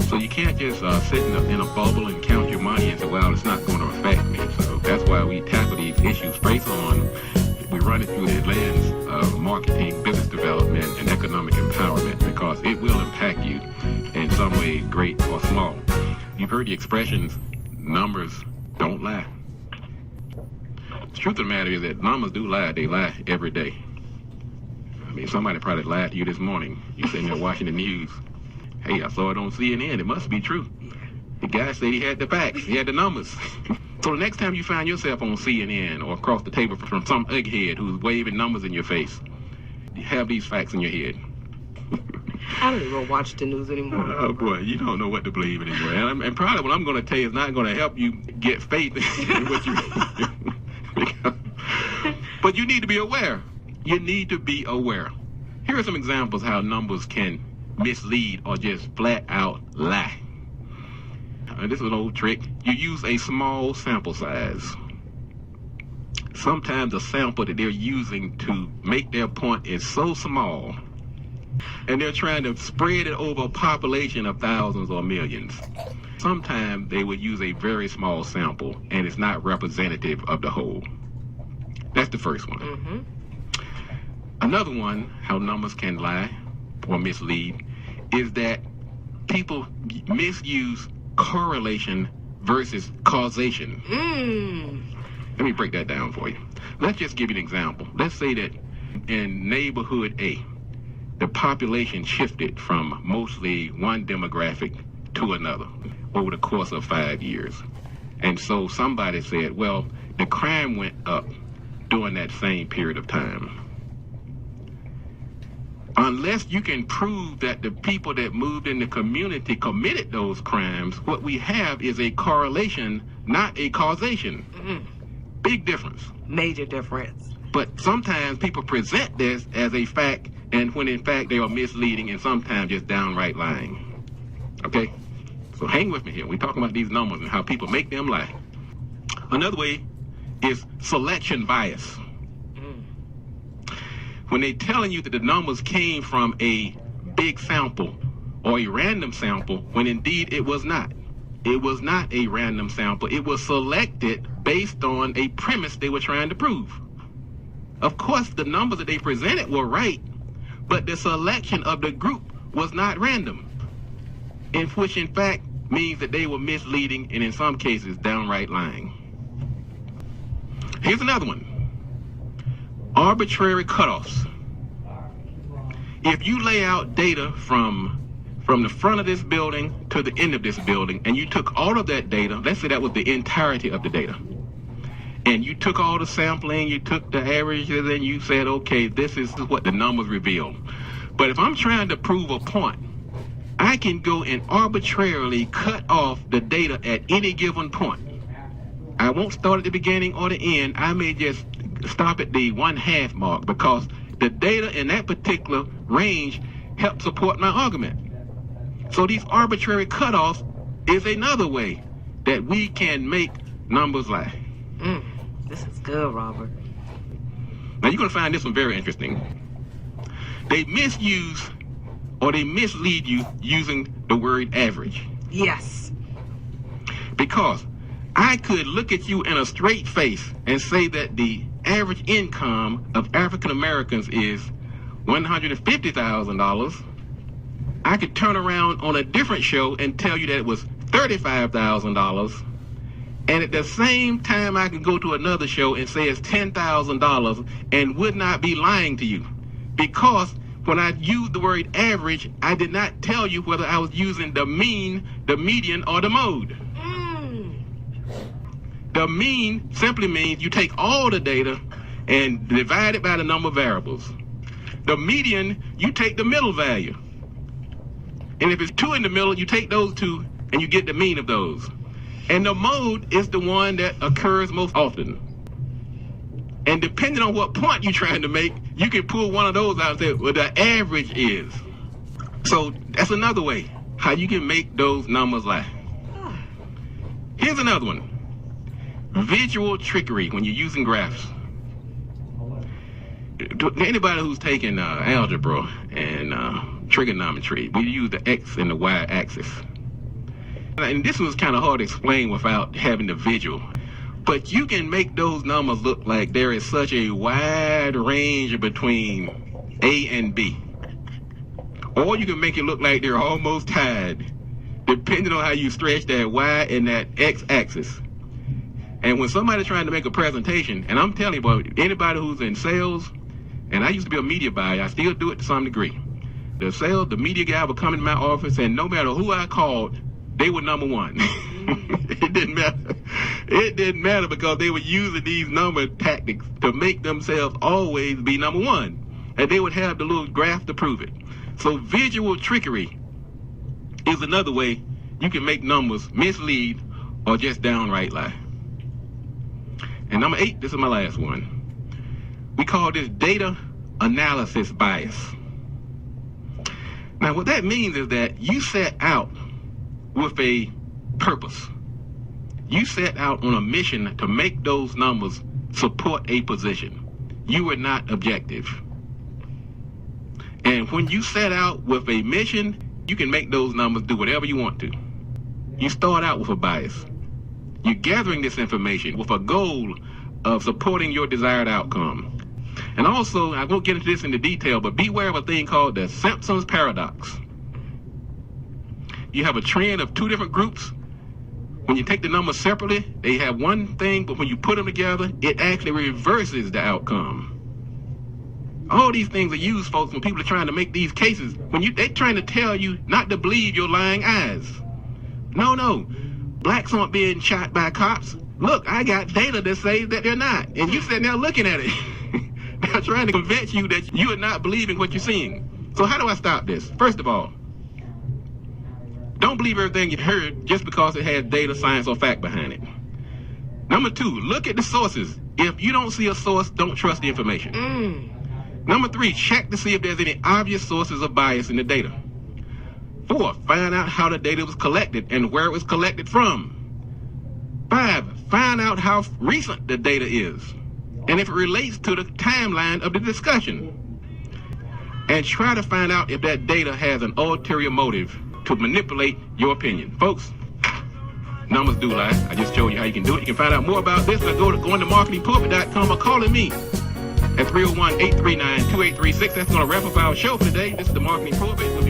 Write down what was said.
So you can't just sit in a bubble and count your money and say, well, it's not going to affect me. So that's why we tackle these issues based on, we run it through the lens of marketing, business development, and economic empowerment, because it will impact you in some way, great or small. You've heard the expressions, numbers don't lie. The truth of the matter is that numbers do lie. They lie every day. I mean, somebody probably lied to you this morning. You're sitting there watching the news. Hey, I saw it on CNN. It must be true. The guy said he had the facts. He had the numbers. So the next time you find yourself on CNN or across the table from some egghead who's waving numbers in your face, you have these facts in your head. I don't even watch the news anymore. Oh, boy, you don't know what to believe anymore. And probably what I'm going to tell you is not going to help you get faith in what you... But you need to be aware. You need to be aware. Here are some examples how numbers can mislead or just flat out lie. This is an old trick. You use a small sample size. Sometimes the sample that they're using to make their point is so small, and they're trying to spread it over a population of thousands or millions. Sometimes they would use a very small sample, and it's not representative of the whole. That's the first one. Mm-hmm. Another one, how numbers can lie or mislead, is that people misuse correlation versus causation. Let me break that down for you. Let's just give you an example. Let's say that in neighborhood A, the population shifted from mostly one demographic to another over the course of 5 years. And so somebody said, well, the crime went up during that same period of time. Unless you can prove that the people that moved in the community committed those crimes, what we have is a correlation, not a causation. Big difference. Major difference. But sometimes people present this as a fact, and when in fact they are misleading and sometimes just downright lying. Okay? So hang with me here. We're talking about these numbers and how people make them lie. Another way is selection bias. When they're telling you that the numbers came from a big sample or a random sample, when indeed it was not. It was not a random sample. It was selected based on a premise they were trying to prove. Of course, the numbers that they presented were right, but the selection of the group was not random, in which in fact means that they were misleading and in some cases downright lying. Here's another one. Arbitrary cutoffs. If you lay out data from the front of this building to the end of this building, and you took all of that data, let's say that was the entirety of the data, and you took all the sampling, you took the averages, and you said, okay, this is what the numbers reveal. But if I'm trying to prove a point, I can go and arbitrarily cut off the data at any given point. I won't start at the beginning or the end. I may just stop at the 1/2 mark because the data in that particular range helps support my argument. So these arbitrary cutoffs is another way that we can make numbers lie. This is good, Robert. Now you're going to find this one very interesting. They misuse or they mislead you using the word average. Yes. Because I could look at you in a straight face and say that the average income of African Americans is $150,000. I could turn around on a different show and tell you that it was $35,000. And at the same time, I can go to another show and say it's $10,000 and would not be lying to you. Because when I used the word average, I did not tell you whether I was using the mean, the median, or the mode. The mean simply means you take all the data and divide it by the number of variables. The median, you take the middle value. And if it's 2 in the middle, you take those 2 and you get the mean of those. And the mode is the one that occurs most often. And depending on what point you're trying to make, you can pull one of those out and say, well, the average is. So that's another way how you can make those numbers lie. Here's another one. Visual trickery when you're using graphs. To anybody who's taken algebra and trigonometry, we use the X and the Y axis. And this was kind of hard to explain without having the visual. But you can make those numbers look like there is such a wide range between A and B. Or you can make it look like they're almost tied, depending on how you stretch that Y and that X axis. And when somebody's trying to make a presentation, and I'm telling you, anybody who's in sales, and I used to be a media buyer, I still do it to some degree. The media guy would come in my office, and no matter who I called, they were number one. It didn't matter. It didn't matter because they were using these number tactics to make themselves always be number one. And they would have the little graph to prove it. So visual trickery is another way you can make numbers mislead or just downright lie. And number 8, this is my last one. We call this data analysis bias. Now, what that means is that you set out with a purpose. You set out on a mission to make those numbers support a position. You are not objective. And when you set out with a mission, you can make those numbers do whatever you want to. You start out with a bias. You're gathering this information with a goal of supporting your desired outcome. And also, I won't get into this into detail, but beware of a thing called the Simpson's paradox. You have a trend of two different groups. When you take the numbers separately, they have one thing, but when you put them together, it actually reverses the outcome. All these things are used, folks, when people are trying to make these cases. They're trying to tell you not to believe your lying eyes. No. Blacks aren't being shot by cops. Look, I got data that says that they're not. And you sitting there looking at it. They're trying to convince you that you are not believing what you're seeing. So how do I stop this? First of all, don't believe everything you heard just because it has data, science, or fact behind it. Number 2, look at the sources. If you don't see a source, don't trust the information. Number 3, check to see if there's any obvious sources of bias in the data. 4, find out how the data was collected and where it was collected from. 5, find out how recent the data is and if it relates to the timeline of the discussion. And try to find out if that data has an ulterior motive to manipulate your opinion. Folks, numbers do lie. I just showed you how you can do it. You can find out more about this by going to marketingpulpit.com or calling me at 301-839-2836. That's going to wrap up our show for today. This is the Marketing Pulpit with